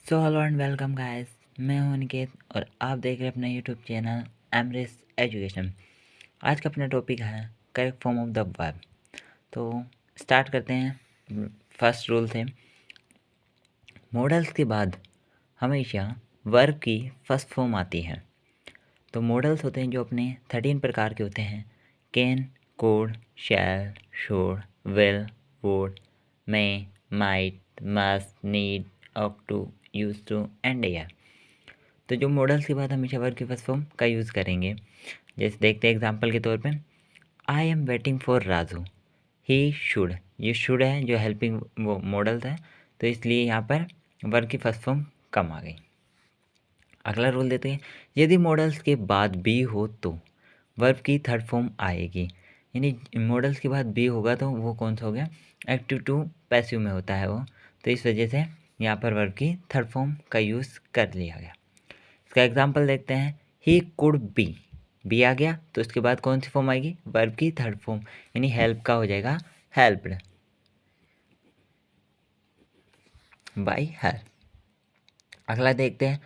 So hello and welcome guys. मैं हूं अनिकेत और आप देख रहे हैं अपना यूट्यूब चैनल एमरेस एजुकेशन। आज का अपना टॉपिक है correct form of the verb. तो स्टार्ट करते हैं। फर्स्ट रूल थे मॉडल्स के बाद हमेशा वर्ब की फर्स्ट फॉर्म आती है। तो मॉडल्स होते हैं जो अपने 13 प्रकार के होते हैं। Can, could, shall, should, will, would, may, might, must, need, ought to, used to and dare. तो जो मॉडल्स के बाद हमेशा वर्ब की फर्स्ट फॉर्म का यूज़ करेंगे। जैसे देखते हैं एग्जांपल के तौर पे, I am waiting for Raju, he should. ये शुड है जो हेल्पिंग वो मॉडल्स है, तो इसलिए यहाँ पर वर्ब की फर्स्ट फॉर्म कम आ गई। अगला रूल देते हैं, यदि मॉडल्स के बाद बी हो तो वर्ब की थर्ड फॉर्म आएगी। यानी मॉडल्स के बाद बी होगा तो वो कौन सा हो गया, एक्टिव टू पैसिव में होता है वो, तो इस वजह से यहाँ पर वर्ब की थर्ड फॉर्म का यूज़ कर लिया गया। इसका एग्जाम्पल देखते हैं, ही कुड बी आ गया तो इसके बाद कौन सी फॉर्म आएगी, वर्ब की थर्ड फॉर्म, यानी हेल्प का हो जाएगा हेल्प्ड बाय हर। अगला देखते हैं,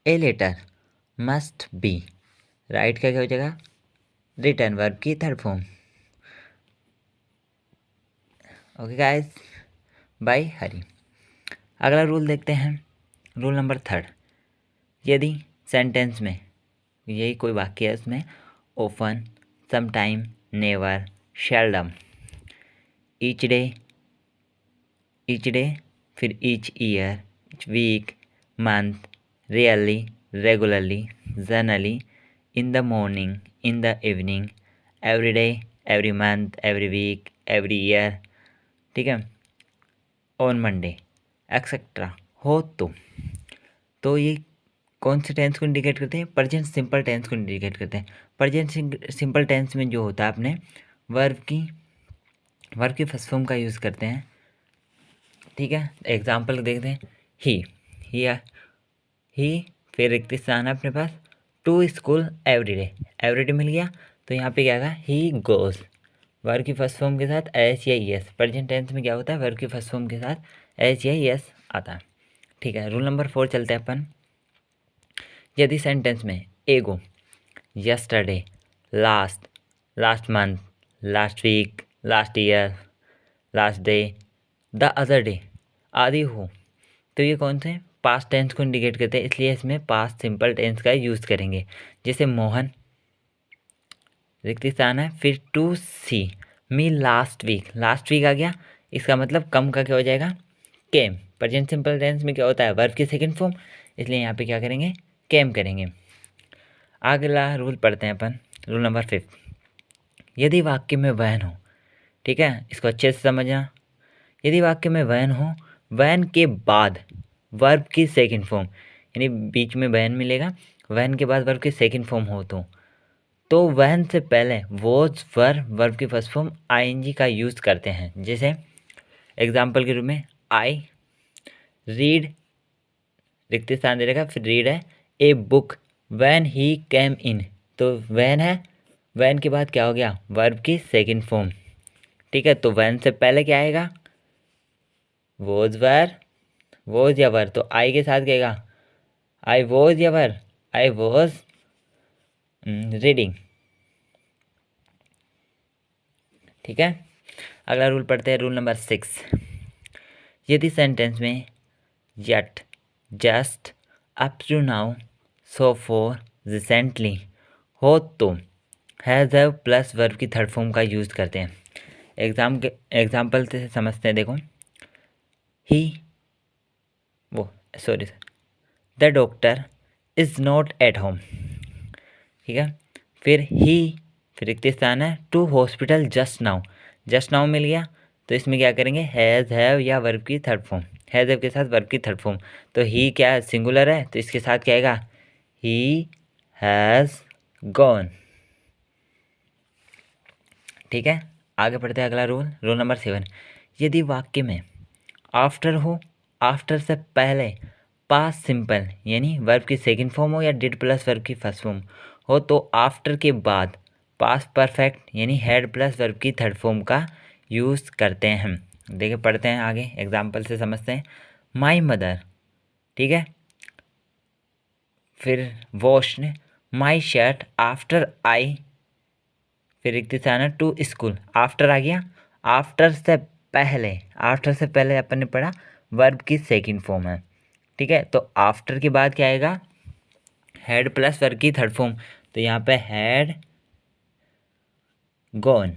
a letter must be write का क्या हो जाएगा, रिटर्न, वर्ब की third form. Okay guys, by Hari. अगला रूल देखते हैं, रूल नंबर थर्ड, यदि सेंटेंस में यही कोई वाक्य है उसमें often, sometime, never, seldom, each day, फिर each year, week, month, really, regularly, generally, in the morning, in the evening, every day, every month, every week, every year, ठीक है, ऑन मंडे, एक्सेट्रा हो तो ये कौन से टेंस को indicate करते हैं, प्रेजेंट सिंपल टेंस को इंडिकेट करते हैं। प्रेजेंट सिंपल टेंस में जो होता है अपने वर्ब की फर्स्ट फॉर्म का यूज़ करते हैं। ठीक है, एग्जाम्पल देखते हैं, ही फिर एक स्थान है अपने पास, टू स्कूल एवरी डे मिल गया, तो यहाँ पे क्या आएगा, ही गोज, वर्ब की फर्स्ट फॉर्म के साथ एस या एस। प्रेजेंट टेंस में क्या होता है, वर्ब की फर्स्ट फॉर्म के साथ एस या एस आता है। ठीक है, रूल नंबर 4 चलते हैं अपन। यदि सेंटेंस में ago, yesterday, last month, last week, last year, last day, the other day आदि हो, तो ये कौन से पास्ट टेंस को इंडिकेट करते हैं, इसलिए इसमें पास्ट सिंपल टेंस का यूज़ करेंगे। जैसे मोहन रिक्त स्थान है, फिर to see me last week आ गया, इसका मतलब कम का क्या हो जाएगा, केम। प्रेजेंट सिंपल टेंस में क्या होता है, वर्ब की सेकंड फॉर्म, इसलिए यहाँ पे क्या करेंगे, केम करेंगे। अगला रूल पढ़ते हैं अपन, रूल नंबर 5, यदि वाक्य में वहन हो, ठीक है, इसको अच्छे से समझना, यदि वाक्य में वहन हो, वहन के बाद वर्ब की सेकंड फॉर्म, यानी बीच में वहन मिलेगा, वहन के बाद वर्ब की सेकंड फॉर्म हो तो वहन से पहले वॉज वर्ब की फर्स्ट फॉर्म आईएनजी का यूज़ करते हैं। जैसे एग्जाम्पल के रूप में, आई रीड रिक्त स्थान दे रखा, फिर रीड है, a book when he came in, तो वैन है, वैन के बाद क्या हो गया, वर्ब की सेकंड फॉर्म। ठीक है, तो वैन से पहले क्या आएगा, वॉज या वर, तो आई के साथ क्या आएगा, आई वॉज या वर, आई वॉज रीडिंग। ठीक है, अगला रूल पढ़ते हैं, रूल नंबर 6, यदि सेंटेंस में yet, just, up to now, so far, recently हो तो हैज़ हैव प्लस वर्ब की थर्ड फॉर्म का यूज़ करते हैं। एग्जाम्पल से समझते हैं, देखो, the doctor is not at home, ठीक है, फिर फिर रिक्त स्थान है, टू हॉस्पिटल जस्ट नाउ मिल गया, तो इसमें क्या करेंगे, हैज़ हैव या वर्ब की थर्ड फॉर्म, हैज़ हैव के साथ वर्ब की थर्ड फॉर्म, तो ही क्या सिंगुलर है, तो इसके साथ क्या आएगा, ही हैज़ गॉन। ठीक है, आगे पढ़ते हैं अगला रूल नंबर 7, यदि वाक्य में आफ्टर हो, आफ्टर से पहले पास्ट सिंपल यानी वर्ब की सेकंड फॉर्म हो या डिड प्लस वर्ब की फर्स्ट फॉर्म हो, तो आफ्टर के बाद पास्ट परफेक्ट यानी हैड प्लस वर्ब की थर्ड फॉर्म का यूज़ करते हैं हम। देखिए पढ़ते हैं आगे, एग्जाम्पल से समझते हैं, माई मदर ठीक है। फिर washed my shirt after I, फिर एक से आना टू स्कूल, आफ्टर आ गया। आफ्टर से पहले अपन ने पढ़ा वर्ब की सेकंड फॉर्म है, ठीक है। तो आफ्टर के बाद क्या आएगा, हैड प्लस वर्ब की थर्ड फॉर्म, तो यहाँ पे हैड गॉन,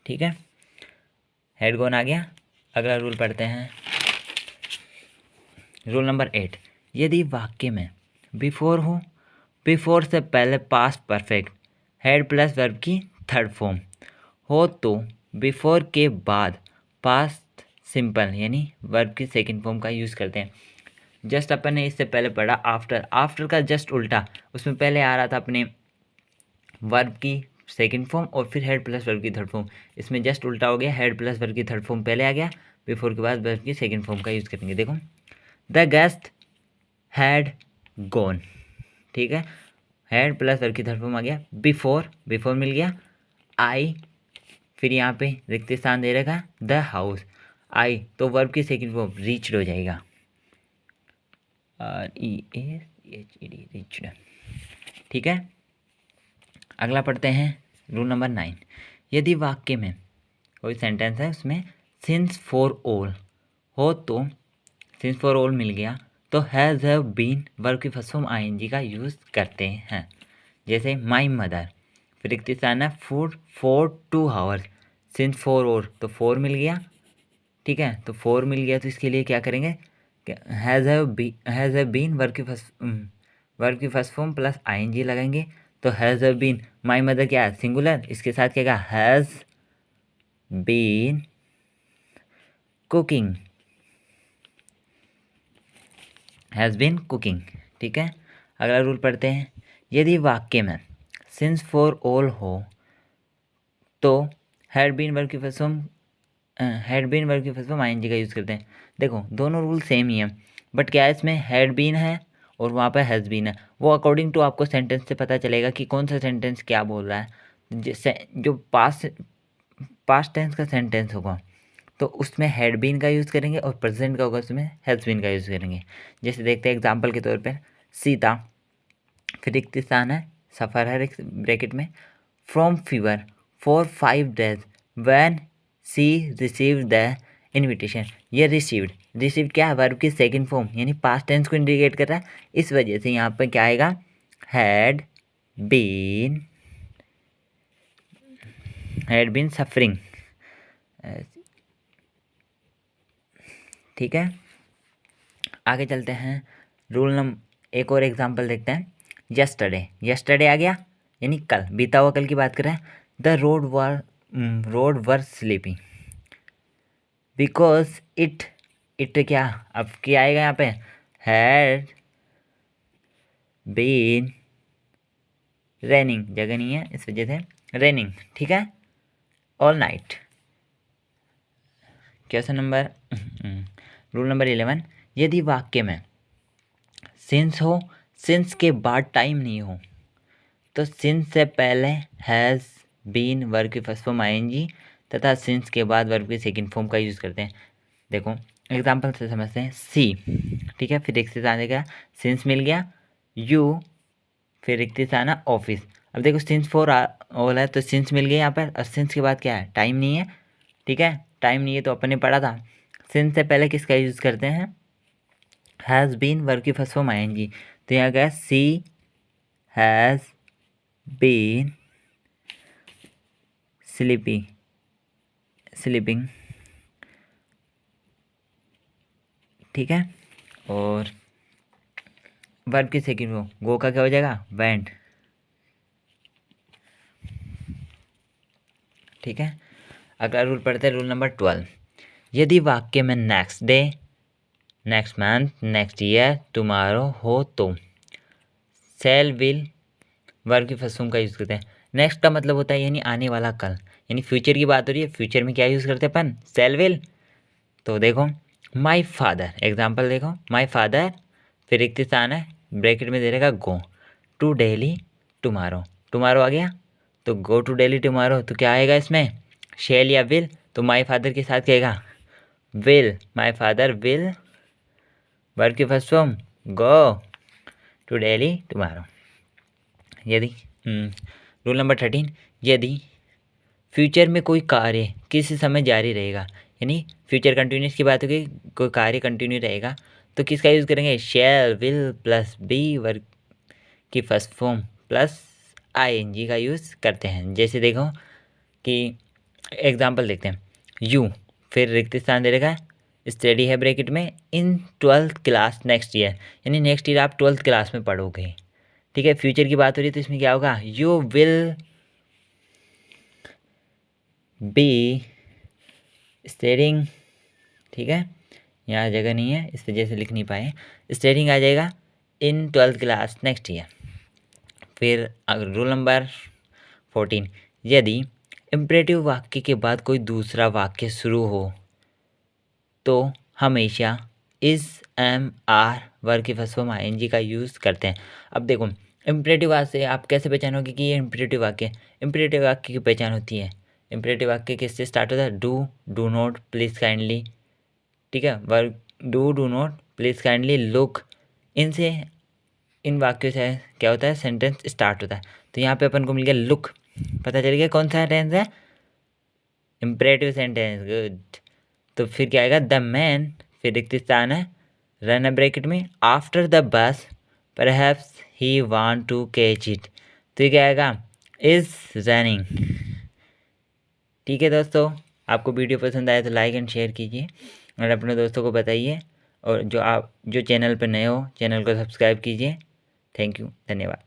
ठीक है, हैड गॉन आ गया। अगला रूल पढ़ते हैं, रूल नंबर 8, यदि वाक्य में बिफोर हो, बिफोर से पहले past perfect had plus verb की थर्ड फॉर्म हो, तो बिफोर के बाद पास्ट सिंपल यानी वर्ब की सेकंड फॉर्म का यूज़ करते हैं। जस्ट अपन ने इससे पहले पढ़ा आफ्टर, आफ्टर का जस्ट उल्टा, उसमें पहले आ रहा था अपने वर्ब की सेकंड फॉर्म और फिर हेड प्लस वर्ब की थर्ड फॉर्म, इसमें जस्ट उल्टा हो गया, हेड प्लस वर्ब की थर्ड फॉर्म पहले आ गया, बिफोर के बाद वर्ब की सेकंड फॉर्म का यूज़ करेंगे। देखो द गेस्ट हैड गॉन, ठीक है, हैड प्लस वर्ब की थर्ड फॉर्म आ गया, बिफोर, बिफोर मिल गया, आई, फिर यहाँ पे रिक्त स्थान दे रखा द हाउस, आई तो वर्ब की सेकंड फॉर्म रीच्ड हो जाएगा, REACHED, रीच्ड, ठीक है। अगला पढ़ते हैं रूल नंबर 9, यदि वाक्य में कोई सेंटेंस है उसमें सिंस फॉर ऑल हो, तो सिंस फॉर ऑल मिल गया तो हैज़ हैव बीन वर्ब की फर्स्ट फॉर्म ING का यूज़ करते हैं। जैसे माई मदर, फिर एक तीसरा है food for 2 hours, since for all तो 4 मिल गया, ठीक है, तो 4 मिल गया तो इसके लिए क्या करेंगे, हैज़ हैव बीन वर्ब की फर्स्ट फॉर्म प्लस ING लगाएंगे, तो has have been, my mother क्या है सिंगुलर, इसके साथ क्या has been cooking, has been cooking, ठीक है। अगला रूल पढ़ते हैं, यदि वाक्य में सिंस फॉर ऑल हो, तो हैड बीन वर्ब की फर्स्ट फॉर्म ING का यूज़ करते हैं। देखो दोनों रूल सेम ही है, बट क्या है इसमें हैड बीन है और वहाँ पर हैज़ बीन है, वो अकॉर्डिंग टू आपको सेंटेंस से पता चलेगा कि कौन सा सेंटेंस क्या बोल रहा है। जैसे जो पास्ट टेंस का सेंटेंस होगा तो उसमें हैड बीन का यूज़ करेंगे और प्रेजेंट का होगा उसमें हैज़ बीन का यूज़ करेंगे। जैसे देखते हैं एग्जांपल के तौर पर सीता, फिर एक स्थान है सफ़र है ब्रैकेट में, from fever for 5 days when she received the invitation, ये रिसीव्ड क्या है वर्ब की सेकंड फॉर्म यानी पास्ट टेंस को इंडिकेट कर रहा है, इस वजह से यहाँ पर क्या आएगा हैड बीन सफरिंग, ठीक है। आगे चलते हैं, एक और एग्जांपल देखते हैं, यस्टरडे आ गया यानी कल, बीता हुआ कल की बात कर रहे हैं, the road were sleeping because it क्या अब क्या आएगा यहाँ पे, हैड बीन रेनिंग, जगह नहीं है इस वजह से रेनिंग, ठीक है, all night. Question number rule number 11, यदि वाक्य में सिंस हो, सिंस के बाद टाइम नहीं हो, तो सिंस से पहले हैज़ बीन वर्ब की फर्स्ट फॉर्म ING तथा सिंस के बाद वर्ब की सेकंड फॉर्म का यूज़ करते हैं। देखो एग्जांपल से समझते हैं, सी, ठीक है, फिर एक से आने का सिंस मिल गया, यू, फिर एक से आना ऑफिस। अब देखो सिंस फॉर ऑल है तो सिंस मिल गया यहाँ पर, और सिंस के बाद क्या है टाइम नहीं है, ठीक है, टाइम नहीं है तो अपन ने पढ़ा था सिंस से पहले किसका यूज़ करते हैं, हैज़ बीन वर्ब की फर्स्ट फॉर्म ING, तो यहाँ गया सी हैज़ बीन स्लीपिंग, ठीक है, और वर्ब की सेकंड फॉर्म गो का क्या हो जाएगा वेंट, ठीक है। अगला रूल पढ़ते हैं रूल नंबर 12, यदि वाक्य में next day, next month, next year, tomorrow हो, तो सेल विल वर्ब की फर्स्ट फॉर्म का यूज़ करते हैं। नेक्स्ट का मतलब होता है यानी आने वाला कल, यानी फ्यूचर की बात हो रही है, फ्यूचर में क्या यूज़ करते हैं अपन सेल विल। तो देखो माई फादर, एग्जाम्पल देखो माई फादर, फिर एक स्थान है ब्रैकेट में दे रहेगा go to daily tomorrow, tomorrow आ गया तो गो टू डेली टुमारो, तो क्या आएगा इसमें शेल या विल, तो माई फादर के साथ क्या आएगा will, my father will verb की first form go to Delhi tomorrow. यदि रूल नंबर 13, यदि फ्यूचर में कोई कार्य किसी समय जारी रहेगा, यानी फ्यूचर कंटिन्यूस की बात होगी, कोई कार्य कंटिन्यू रहेगा, तो किसका यूज़ करेंगे? शैल, विल प्लस बी वर्ब की फर्स्ट फॉर्म प्लस आईएनजी का यूज़ करते हैं। जैसे देखो कि एग्जांपल देखते हैं, यू फिर रिक्त स्थान दे रखा है, स्टडी है ब्रैकेट में, इन 12th क्लास नेक्स्ट ईयर, यानी नेक्स्ट ईयर आप 12th क्लास में पढ़ोगे। ठीक है, फ्यूचर की बात हो रही है तो इसमें क्या होगा? You will be studying. ठीक है, यहाँ जगह नहीं है इस वजह से लिख नहीं पाए, स्टडिंग आ जाएगा इन 12th क्लास नेक्स्ट ईयर। फिर रूल नंबर 14, यदि इम्परेटिव वाक्य के बाद कोई दूसरा वाक्य शुरू हो तो हमेशा इस एम आर वर्ब की फर्स्ट फॉर्म आईएनजी का यूज़ करते हैं। अब देखो इम्परेटिव वाक्य से आप कैसे पहचानोगे कि ये इम्परेटिव वाक्य? इम्परेटिव वाक्य की पहचान होती है, इम्परेटिव वाक्य किससे स्टार्ट होता है? Do, do not, please kindly. ठीक है, verb do, do not, please kindly, look, इनसे इन वाक्यों से क्या होता है? सेंटेंस स्टार्ट होता है। तो यहाँ पे अपन को मिल गया लुक, पता चल गया कौन सा टेंस है? Imperative sentence, good. तो फिर क्या आएगा? द मैन, फिर रिक्त स्थान है, रन ब्रैकेट में, after the bus perhaps he want to catch it, तो ये क्या आएगा? Is running. ठीक है दोस्तों, आपको वीडियो पसंद आए तो लाइक एंड शेयर कीजिए और अपने दोस्तों को बताइए, और जो चैनल पर नए हो चैनल को सब्सक्राइब कीजिए। थैंक यू, धन्यवाद।